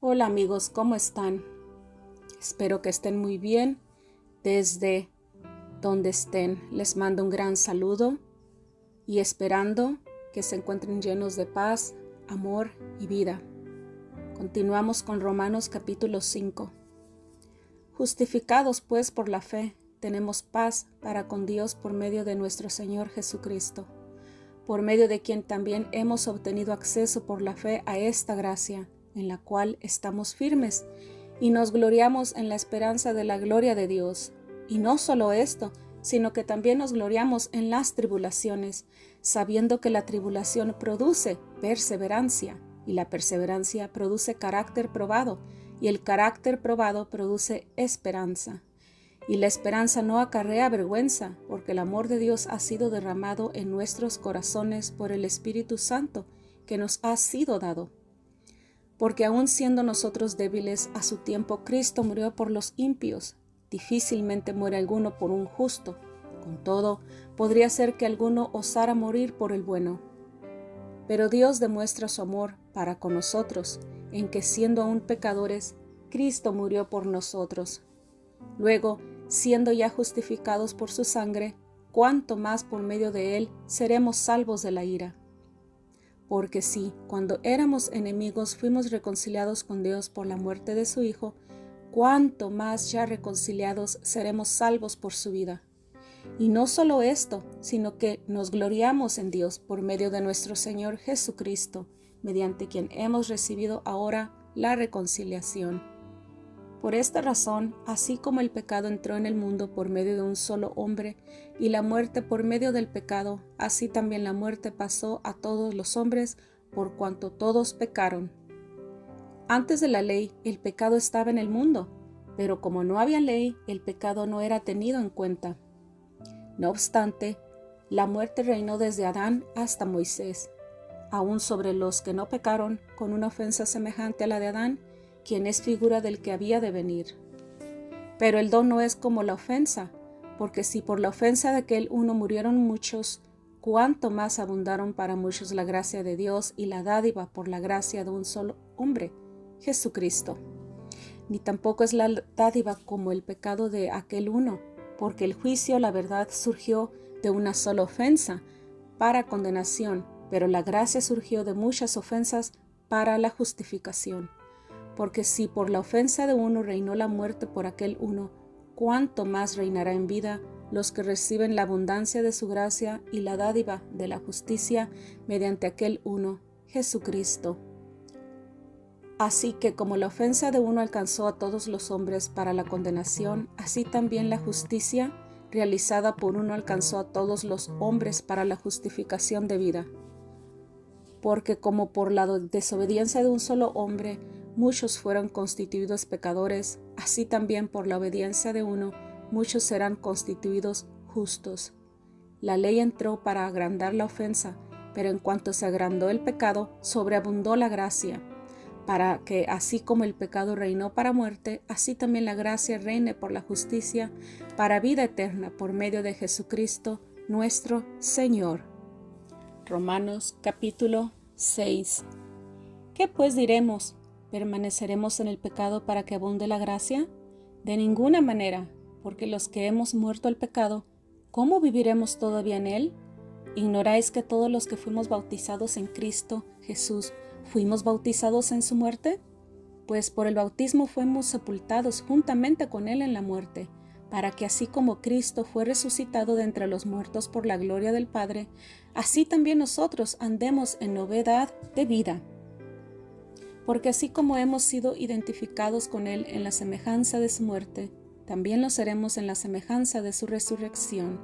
Hola amigos, ¿cómo están? Espero que estén muy bien desde donde estén. Les mando un gran saludo y esperando que se encuentren llenos de paz, amor y vida. Continuamos con Romanos capítulo 5. Justificados pues por la fe, tenemos paz para con Dios por medio de nuestro Señor Jesucristo, por medio de quien también hemos obtenido acceso por la fe a esta gracia, en la cual estamos firmes y nos gloriamos en la esperanza de la gloria de Dios. Y no solo esto, sino que también nos gloriamos en las tribulaciones, sabiendo que la tribulación produce perseverancia, y la perseverancia produce carácter probado, y el carácter probado produce esperanza. Y la esperanza no acarrea vergüenza, porque el amor de Dios ha sido derramado en nuestros corazones por el Espíritu Santo que nos ha sido dado. Porque aun siendo nosotros débiles, a su tiempo Cristo murió por los impíos. Difícilmente muere alguno por un justo. Con todo, podría ser que alguno osara morir por el bueno. Pero Dios demuestra su amor para con nosotros, en que siendo aún pecadores, Cristo murió por nosotros. Luego, siendo ya justificados por su sangre, cuánto más por medio de él seremos salvos de la ira. Porque si, cuando éramos enemigos, fuimos reconciliados con Dios por la muerte de su Hijo, cuánto más ya reconciliados seremos salvos por su vida. Y no solo esto, sino que nos gloriamos en Dios por medio de nuestro Señor Jesucristo, mediante quien hemos recibido ahora la reconciliación. Por esta razón, así como el pecado entró en el mundo por medio de un solo hombre, y la muerte por medio del pecado, así también la muerte pasó a todos los hombres, por cuanto todos pecaron. Antes de la ley, el pecado estaba en el mundo, pero como no había ley, el pecado no era tenido en cuenta. No obstante, la muerte reinó desde Adán hasta Moisés, aun sobre los que no pecaron, con una ofensa semejante a la de Adán, quien es figura del que había de venir. Pero el don no es como la ofensa, porque si por la ofensa de aquel uno murieron muchos, cuánto más abundaron para muchos la gracia de Dios y la dádiva por la gracia de un solo hombre, Jesucristo. Ni tampoco es la dádiva como el pecado de aquel uno, porque el juicio, la verdad, surgió de una sola ofensa, para condenación, pero la gracia surgió de muchas ofensas para la justificación. Porque si por la ofensa de uno reinó la muerte por aquel uno, cuánto más reinará en vida los que reciben la abundancia de su gracia y la dádiva de la justicia mediante aquel uno, Jesucristo. Así que como la ofensa de uno alcanzó a todos los hombres para la condenación, así también la justicia realizada por uno alcanzó a todos los hombres para la justificación de vida. Porque como por la desobediencia de un solo hombre muchos fueron constituidos pecadores, así también por la obediencia de uno muchos serán constituidos justos. La ley entró para agrandar la ofensa, pero en cuanto se agrandó el pecado, sobreabundó la gracia, para que así como el pecado reinó para muerte, así también la gracia reine por la justicia, para vida eterna por medio de Jesucristo nuestro Señor. Romanos capítulo 6. ¿Qué pues diremos? ¿Permaneceremos en el pecado para que abunde la gracia? De ninguna manera, porque los que hemos muerto al pecado, ¿cómo viviremos todavía en él? ¿Ignoráis que todos los que fuimos bautizados en Cristo Jesús fuimos bautizados en su muerte? Pues por el bautismo fuimos sepultados juntamente con él en la muerte, para que así como Cristo fue resucitado de entre los muertos por la gloria del Padre, así también nosotros andemos en novedad de vida. Porque así como hemos sido identificados con él en la semejanza de su muerte, también lo seremos en la semejanza de su resurrección.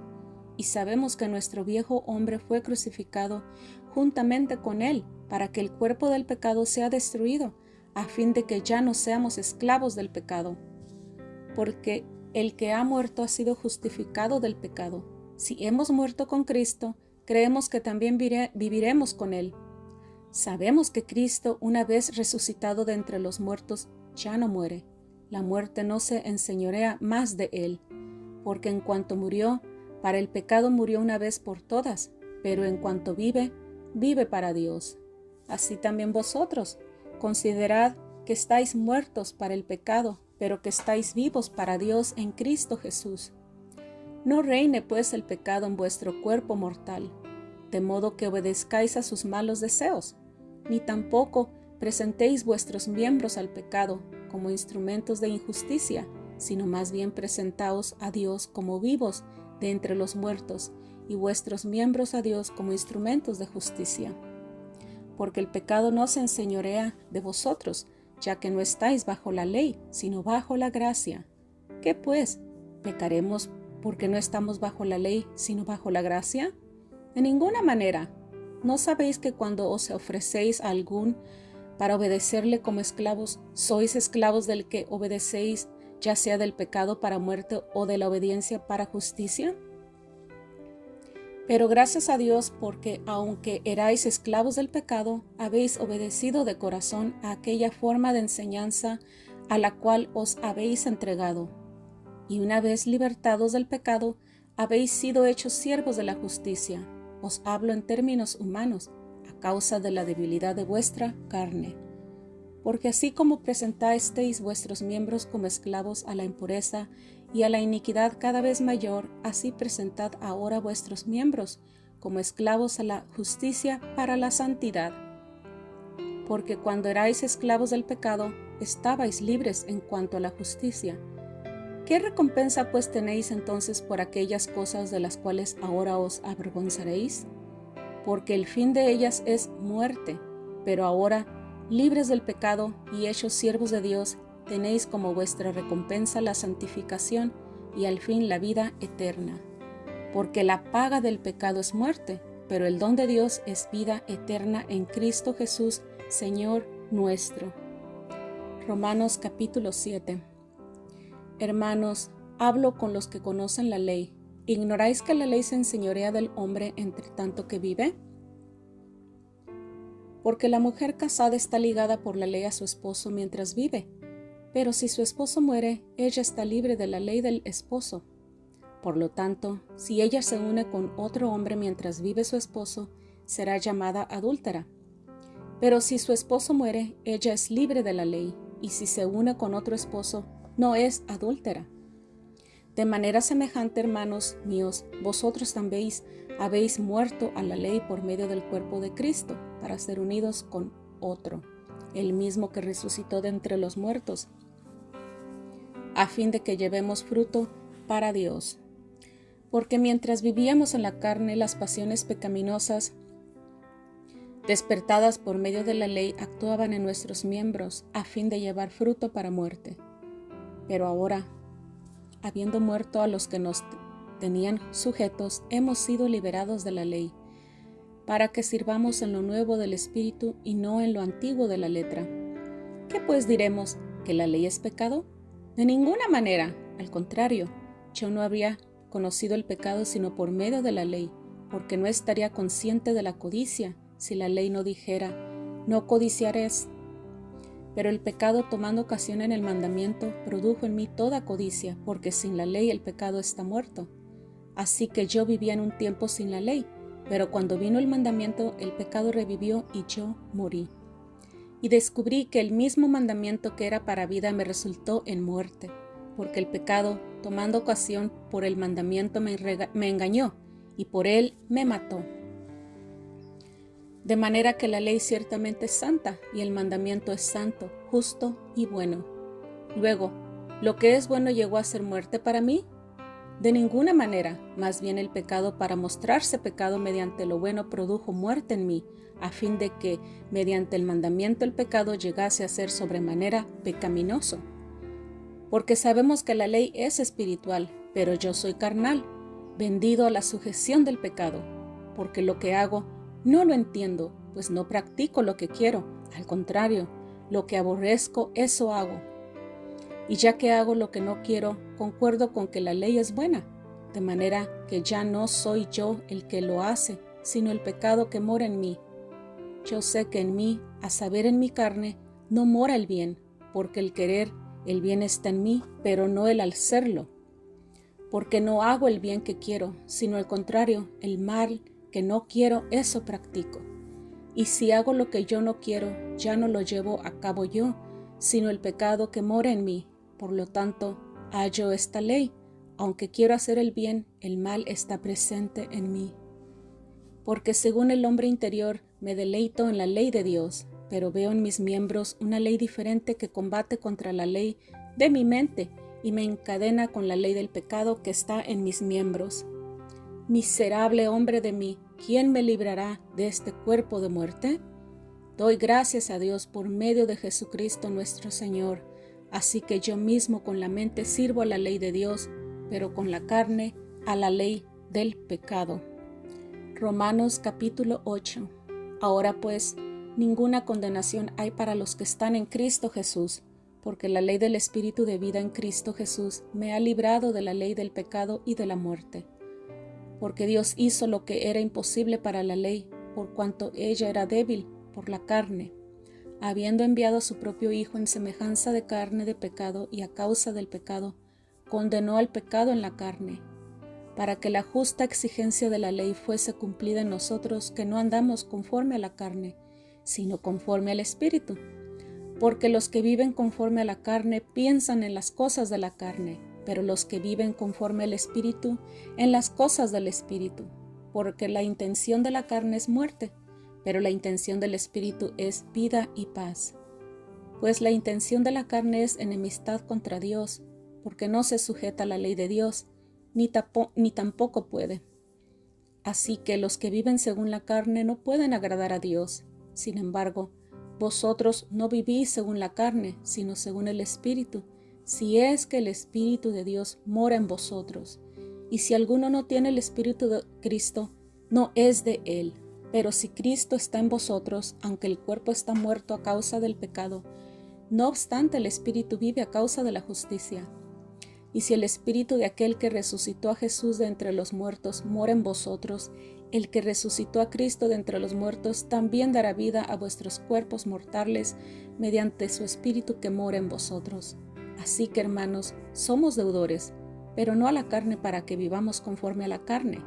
Y sabemos que nuestro viejo hombre fue crucificado juntamente con él, para que el cuerpo del pecado sea destruido, a fin de que ya no seamos esclavos del pecado. Porque el que ha muerto ha sido justificado del pecado. Si hemos muerto con Cristo, creemos que también viviremos con él. Sabemos que Cristo, una vez resucitado de entre los muertos, ya no muere. La muerte no se enseñorea más de él, porque en cuanto murió, para el pecado murió una vez por todas, pero en cuanto vive, vive para Dios. Así también vosotros, considerad que estáis muertos para el pecado, pero que estáis vivos para Dios en Cristo Jesús. No reine pues el pecado en vuestro cuerpo mortal, de modo que obedezcáis a sus malos deseos, ni tampoco presentéis vuestros miembros al pecado como instrumentos de injusticia, sino más bien presentaos a Dios como vivos de entre los muertos, y vuestros miembros a Dios como instrumentos de justicia. Porque el pecado no se enseñorea de vosotros, ya que no estáis bajo la ley, sino bajo la gracia. ¿Qué pues? ¿Pecaremos porque no estamos bajo la ley, sino bajo la gracia? De ninguna manera. ¿No sabéis que cuando os ofrecéis a algún para obedecerle como esclavos, sois esclavos del que obedecéis, ya sea del pecado para muerte o de la obediencia para justicia? Pero gracias a Dios, porque aunque erais esclavos del pecado, habéis obedecido de corazón a aquella forma de enseñanza a la cual os habéis entregado. Y una vez libertados del pecado, habéis sido hechos siervos de la justicia. Os hablo en términos humanos, a causa de la debilidad de vuestra carne. Porque así como presentasteis vuestros miembros como esclavos a la impureza y a la iniquidad cada vez mayor, así presentad ahora vuestros miembros como esclavos a la justicia para la santidad. Porque cuando erais esclavos del pecado, estabais libres en cuanto a la justicia. ¿Qué recompensa pues tenéis entonces por aquellas cosas de las cuales ahora os avergonzaréis? Porque el fin de ellas es muerte, pero ahora, libres del pecado y hechos siervos de Dios, tenéis como vuestra recompensa la santificación y al fin la vida eterna. Porque la paga del pecado es muerte, pero el don de Dios es vida eterna en Cristo Jesús, Señor nuestro. Romanos capítulo 7. Hermanos, hablo con los que conocen la ley. ¿Ignoráis que la ley se enseñorea del hombre entre tanto que vive? Porque la mujer casada está ligada por la ley a su esposo mientras vive. Pero si su esposo muere, ella está libre de la ley del esposo. Por lo tanto, si ella se une con otro hombre mientras vive su esposo, será llamada adúltera. Pero si su esposo muere, ella es libre de la ley, y si se une con otro esposo, no es adúltera. De manera semejante, hermanos míos, vosotros también habéis muerto a la ley por medio del cuerpo de Cristo, para ser unidos con otro, el mismo que resucitó de entre los muertos, a fin de que llevemos fruto para Dios. Porque mientras vivíamos en la carne, las pasiones pecaminosas, despertadas por medio de la ley, actuaban en nuestros miembros, a fin de llevar fruto para muerte. Pero ahora, habiendo muerto a los que nos tenían sujetos, hemos sido liberados de la ley, para que sirvamos en lo nuevo del Espíritu y no en lo antiguo de la letra. ¿Qué pues diremos? ¿Que la ley es pecado? De ninguna manera, al contrario, yo no habría conocido el pecado sino por medio de la ley, porque no estaría consciente de la codicia si la ley no dijera, no codiciarás. Pero el pecado, tomando ocasión en el mandamiento, produjo en mí toda codicia, porque sin la ley el pecado está muerto. Así que yo vivía en un tiempo sin la ley, pero cuando vino el mandamiento, el pecado revivió y yo morí. Y descubrí que el mismo mandamiento que era para vida me resultó en muerte, porque el pecado, tomando ocasión por el mandamiento, me engañó, y por él me mató. De manera que la ley ciertamente es santa, y el mandamiento es santo, justo y bueno. Luego, ¿lo que es bueno llegó a ser muerte para mí? De ninguna manera, más bien el pecado, para mostrarse pecado mediante lo bueno, produjo muerte en mí, a fin de que, mediante el mandamiento, el pecado llegase a ser sobremanera pecaminoso. Porque sabemos que la ley es espiritual, pero yo soy carnal, vendido a la sujeción del pecado, porque lo que hago no lo entiendo, pues no practico lo que quiero, al contrario, lo que aborrezco, eso hago. Y ya que hago lo que no quiero, concuerdo con que la ley es buena, de manera que ya no soy yo el que lo hace, sino el pecado que mora en mí. Yo sé que en mí, a saber en mi carne, no mora el bien, porque el querer, el bien está en mí, pero no el hacerlo. Porque no hago el bien que quiero, sino al contrario, el mal que no quiero, eso practico. Y si hago lo que yo no quiero, ya no lo llevo a cabo yo, sino el pecado que mora en mí. Por lo tanto, hallo esta ley: aunque quiero hacer el bien, el mal está presente en mí. Porque según el hombre interior me deleito en la ley de Dios, pero veo en mis miembros una ley diferente que combate contra la ley de mi mente y me encadena con la ley del pecado que está en mis miembros. Miserable hombre de mí, ¿quién me librará de este cuerpo de muerte? Doy gracias a Dios por medio de Jesucristo nuestro Señor. Así que yo mismo con la mente sirvo a la ley de Dios, pero con la carne a la ley del pecado. Romanos capítulo 8. Ahora pues, ninguna condenación hay para los que están en Cristo Jesús, porque la ley del Espíritu de vida en Cristo Jesús me ha librado de la ley del pecado y de la muerte. Porque Dios hizo lo que era imposible para la ley, por cuanto ella era débil por la carne, habiendo enviado a su propio Hijo en semejanza de carne de pecado, y a causa del pecado, condenó al pecado en la carne, para que la justa exigencia de la ley fuese cumplida en nosotros, que no andamos conforme a la carne, sino conforme al Espíritu. Porque los que viven conforme a la carne piensan en las cosas de la carne, pero los que viven conforme al Espíritu, en las cosas del Espíritu. Porque la intención de la carne es muerte, pero la intención del Espíritu es vida y paz. Pues la intención de la carne es enemistad contra Dios, porque no se sujeta a la ley de Dios, ni tampoco puede. Así que los que viven según la carne no pueden agradar a Dios. Sin embargo, vosotros no vivís según la carne, sino según el Espíritu, si es que el Espíritu de Dios mora en vosotros. Y si alguno no tiene el Espíritu de Cristo, no es de él. Pero si Cristo está en vosotros, aunque el cuerpo está muerto a causa del pecado, no obstante el Espíritu vive a causa de la justicia. Y si el Espíritu de aquel que resucitó a Jesús de entre los muertos mora en vosotros, el que resucitó a Cristo de entre los muertos también dará vida a vuestros cuerpos mortales mediante su Espíritu que mora en vosotros. Así que, hermanos, somos deudores, pero no a la carne para que vivamos conforme a la carne,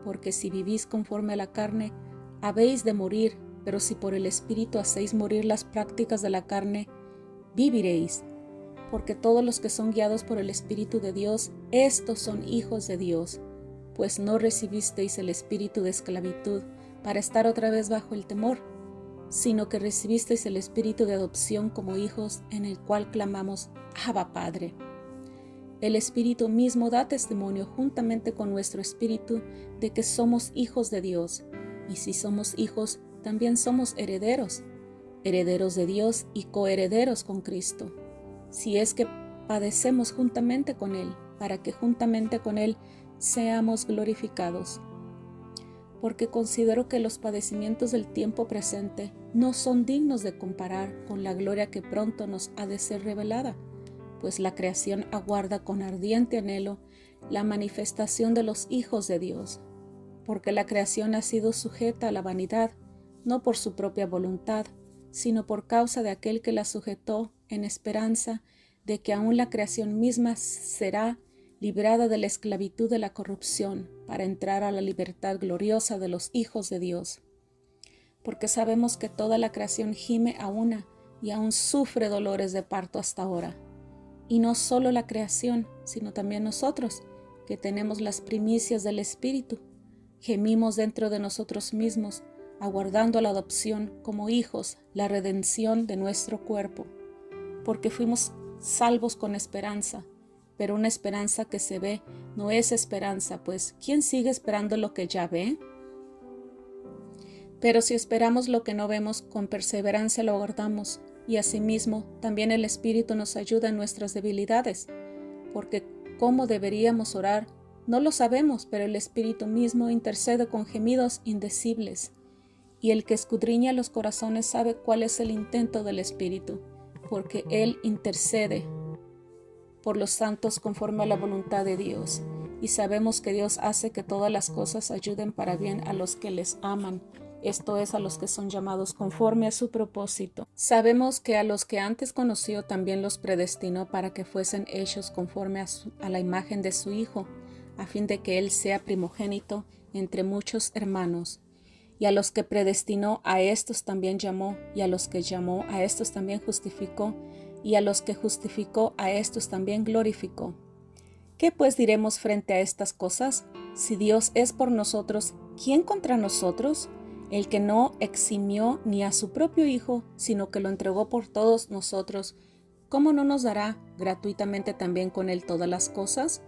porque si vivís conforme a la carne, habéis de morir, pero si por el Espíritu hacéis morir las prácticas de la carne, viviréis. Porque todos los que son guiados por el Espíritu de Dios, estos son hijos de Dios. Pues no recibisteis el espíritu de esclavitud para estar otra vez bajo el temor, sino que recibisteis el espíritu de adopción como hijos, en el cual clamamos: Abba, Padre. El Espíritu mismo da testimonio juntamente con nuestro espíritu de que somos hijos de Dios, y si somos hijos, también somos herederos, herederos de Dios y coherederos con Cristo, si es que padecemos juntamente con Él, para que juntamente con Él seamos glorificados. Porque considero que los padecimientos del tiempo presente no son dignos de comparar con la gloria que pronto nos ha de ser revelada, pues la creación aguarda con ardiente anhelo la manifestación de los hijos de Dios. Porque la creación ha sido sujeta a la vanidad, no por su propia voluntad, sino por causa de aquel que la sujetó, en esperanza de que aún la creación misma será librada de la esclavitud de la corrupción, para entrar a la libertad gloriosa de los hijos de Dios. Porque sabemos que toda la creación gime a una y aún sufre dolores de parto hasta ahora. Y no solo la creación, sino también nosotros, que tenemos las primicias del Espíritu, gemimos dentro de nosotros mismos, aguardando la adopción como hijos, la redención de nuestro cuerpo. Porque fuimos salvos con esperanza, pero una esperanza que se ve no es esperanza, pues ¿quién sigue esperando lo que ya ve? Pero si esperamos lo que no vemos, con perseverancia lo aguardamos, y asimismo también el Espíritu nos ayuda en nuestras debilidades, porque cómo deberíamos orar, no lo sabemos, pero el Espíritu mismo intercede con gemidos indecibles, y el que escudriña los corazones sabe cuál es el intento del Espíritu, porque Él intercede por los santos conforme a la voluntad de Dios. Y sabemos que Dios hace que todas las cosas ayuden para bien a los que les aman, esto es, a los que son llamados conforme a su propósito. Sabemos que a los que antes conoció también los predestinó para que fuesen hechos conforme a la imagen de su Hijo, a fin de que Él sea primogénito entre muchos hermanos. Y a los que predestinó, a estos también llamó, y a los que llamó, a estos también justificó, y a los que justificó, a estos también glorificó. ¿Qué pues diremos frente a estas cosas? Si Dios es por nosotros, ¿quién contra nosotros? El que no eximió ni a su propio Hijo, sino que lo entregó por todos nosotros, ¿cómo no nos dará gratuitamente también con él todas las cosas?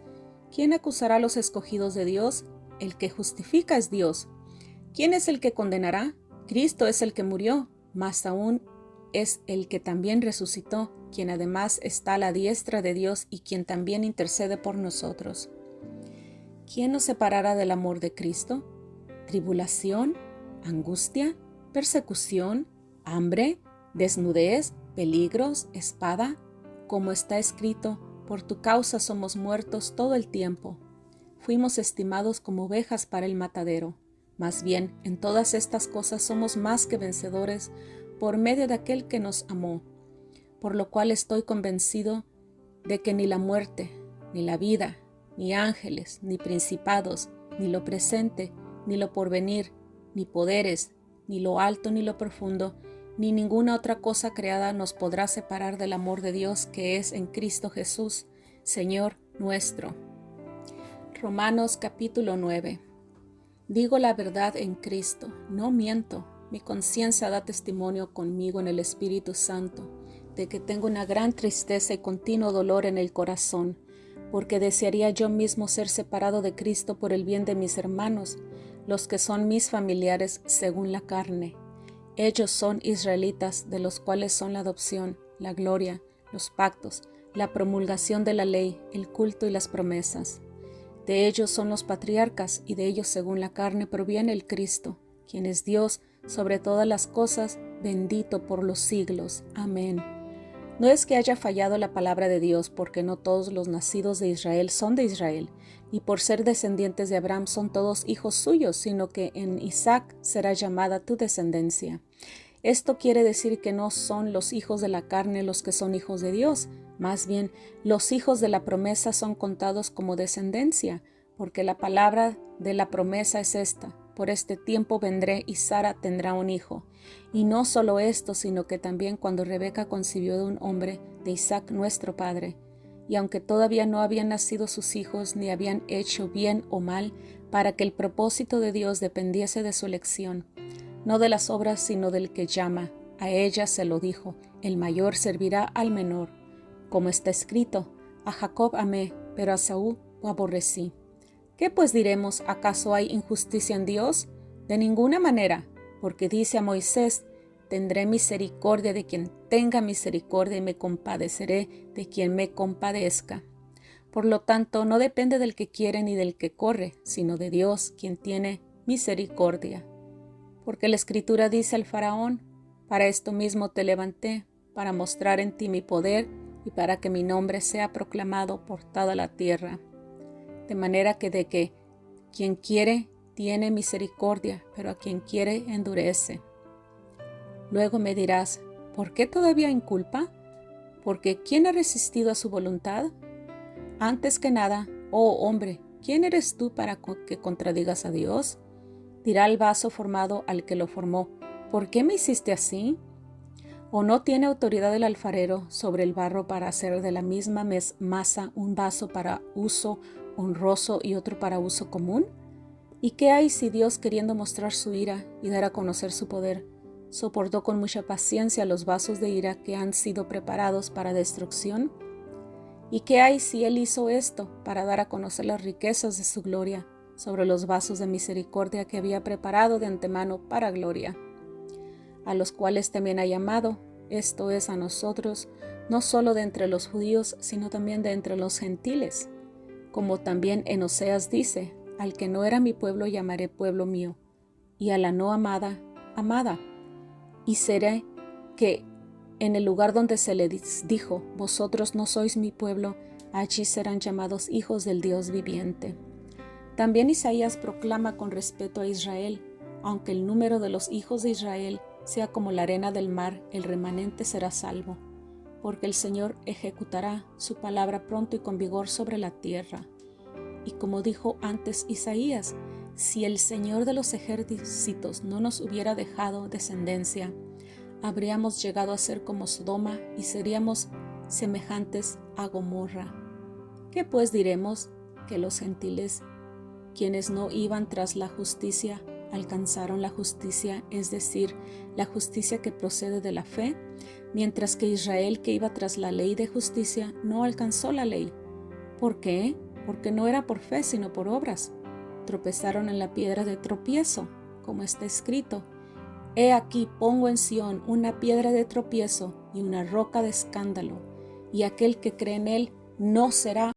¿Quién acusará a los escogidos de Dios? El que justifica es Dios. ¿Quién es el que condenará? Cristo es el que murió, más aún es el que también resucitó, quien además está a la diestra de Dios y quien también intercede por nosotros. ¿Quién nos separará del amor de Cristo? ¿Tribulación? ¿Angustia? ¿Persecución? ¿Hambre? ¿Desnudez? ¿Peligros? ¿Espada? Como está escrito, por tu causa somos muertos todo el tiempo. Fuimos estimados como ovejas para el matadero. Más bien, en todas estas cosas somos más que vencedores por medio de aquel que nos amó. Por lo cual estoy convencido de que ni la muerte, ni la vida, ni ángeles, ni principados, ni lo presente, ni lo porvenir, ni poderes, ni lo alto ni lo profundo, ni ninguna otra cosa creada nos podrá separar del amor de Dios que es en Cristo Jesús, Señor nuestro. Romanos capítulo 9. Digo la verdad en Cristo, no miento. Mi conciencia da testimonio conmigo en el Espíritu Santo, de que tengo una gran tristeza y continuo dolor en el corazón, porque desearía yo mismo ser separado de Cristo por el bien de mis hermanos, los que son mis familiares según la carne. Ellos son israelitas, de los cuales son la adopción, la gloria, los pactos, la promulgación de la ley, el culto y las promesas. De ellos son los patriarcas, y de ellos según la carne proviene el Cristo, quien es Dios sobre todas las cosas, bendito por los siglos. Amén. No es que haya fallado la palabra de Dios, porque no todos los nacidos de Israel son de Israel, y por ser descendientes de Abraham son todos hijos suyos, sino que en Isaac será llamada tu descendencia. Esto quiere decir que no son los hijos de la carne los que son hijos de Dios, más bien los hijos de la promesa son contados como descendencia, porque la palabra de la promesa es esta: por este tiempo vendré y Sara tendrá un hijo. Y no solo esto, sino que también cuando Rebeca concibió de un hombre, de Isaac nuestro padre, y aunque todavía no habían nacido sus hijos ni habían hecho bien o mal, para que el propósito de Dios dependiese de su elección, no de las obras sino del que llama, a ella se lo dijo: el mayor servirá al menor. Como está escrito: a Jacob amé, pero a Saúl aborrecí. ¿Qué pues diremos? ¿Acaso hay injusticia en Dios? De ninguna manera, porque dice a Moisés: tendré misericordia de quien tenga misericordia y me compadeceré de quien me compadezca. Por lo tanto, no depende del que quiere ni del que corre, sino de Dios, quien tiene misericordia. Porque la Escritura dice al Faraón: para esto mismo te levanté, para mostrar en ti mi poder y para que mi nombre sea proclamado por toda la tierra. De manera que de que quien quiere tiene misericordia, pero a quien quiere endurece. Luego me dirás: ¿por qué todavía inculpa? Porque ¿quién ha resistido a su voluntad? Antes que nada, oh hombre, ¿quién eres tú para que contradigas a Dios? Dirá el vaso formado al que lo formó: ¿por qué me hiciste así? ¿O no tiene autoridad el alfarero sobre el barro para hacer de la misma masa un vaso para uso honroso y otro para uso común? ¿Y qué hay si Dios, queriendo mostrar su ira y dar a conocer su poder, soportó con mucha paciencia los vasos de ira que han sido preparados para destrucción? ¿Y qué hay si Él hizo esto para dar a conocer las riquezas de su gloria sobre los vasos de misericordia que había preparado de antemano para gloria? A los cuales también ha llamado, esto es, a nosotros, no solo de entre los judíos, sino también de entre los gentiles. Como también en Oseas dice: al que no era mi pueblo llamaré pueblo mío, y a la no amada, amada. Y será que en el lugar donde se les dijo: vosotros no sois mi pueblo, allí serán llamados hijos del Dios viviente. También Isaías proclama con respecto a Israel: aunque el número de los hijos de Israel sea como la arena del mar, el remanente será salvo, porque el Señor ejecutará su palabra pronto y con vigor sobre la tierra. Y como dijo antes Isaías: si el Señor de los ejércitos no nos hubiera dejado descendencia, habríamos llegado a ser como Sodoma y seríamos semejantes a Gomorra. ¿Qué pues diremos? Que los gentiles, quienes no iban tras la justicia, alcanzaron la justicia, es decir, la justicia que procede de la fe, mientras que Israel, que iba tras la ley de justicia, no alcanzó la ley. ¿Por qué? Porque no era por fe, sino por obras. Tropezaron en la piedra de tropiezo, como está escrito: He aquí pongo en Sión una piedra de tropiezo y una roca de escándalo, y aquel que cree en él no será